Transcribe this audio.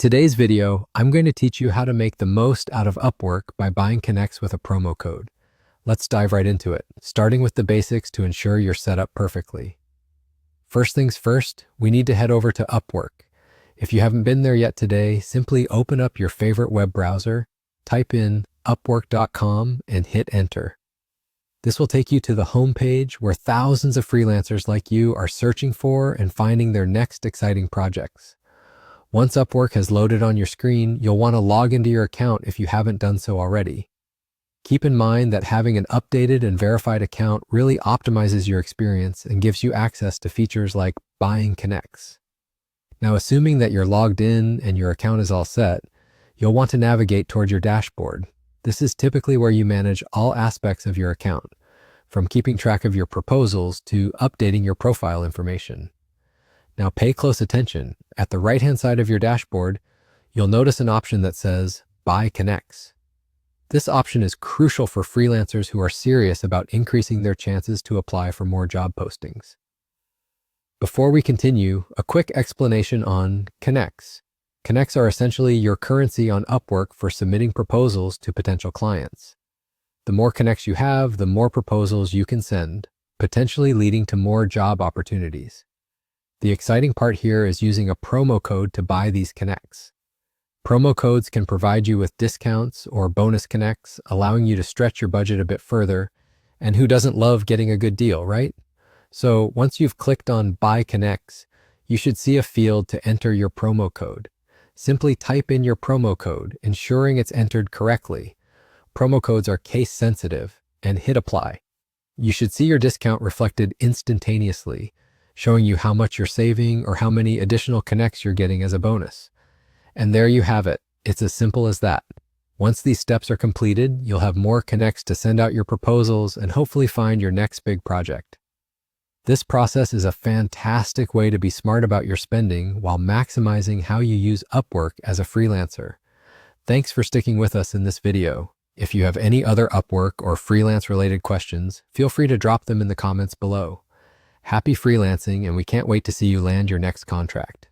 today's video, I'm going to teach you how to make the most out of Upwork by buying connects with a promo code. Let's dive right into it, starting with the basics to ensure you're set up perfectly. First things first, we need to head over to Upwork. If you haven't been there yet today, simply open up your favorite web browser, type in upwork.com and hit enter. This will take you to the homepage where thousands of freelancers like you are searching for and finding their next exciting projects. Once Upwork has loaded on your screen, you'll want to log into your account if you haven't done so already. Keep in mind that having an updated and verified account really optimizes your experience and gives you access to features like buying connects. Now, assuming that you're logged in and your account is all set, you'll want to navigate toward your dashboard. This is typically where you manage all aspects of your account, from keeping track of your proposals to updating your profile information. Now pay close attention. At the right-hand side of your dashboard, you'll notice an option that says Buy Connects. This option is crucial for freelancers who are serious about increasing their chances to apply for more job postings. Before we continue, a quick explanation on connects. Connects are essentially your currency on Upwork for submitting proposals to potential clients. The more connects you have, the more proposals you can send, potentially leading to more job opportunities. The exciting part here is using a promo code to buy these connects. Promo codes can provide you with discounts or bonus connects, allowing you to stretch your budget a bit further. And who doesn't love getting a good deal, right? So once you've clicked on Buy Connects, you should see a field to enter your promo code. Simply type in your promo code, ensuring it's entered correctly. Promo codes are case sensitive, and hit apply. You should see your discount reflected instantaneously, showing you how much you're saving or how many additional connects you're getting as a bonus. And there you have it. It's as simple as that. Once these steps are completed, you'll have more connects to send out your proposals and hopefully find your next big project. This process is a fantastic way to be smart about your spending while maximizing how you use Upwork as a freelancer. Thanks for sticking with us in this video. If you have any other Upwork or freelance-related questions, feel free to drop them in the comments below. Happy freelancing, and we can't wait to see you land your next contract.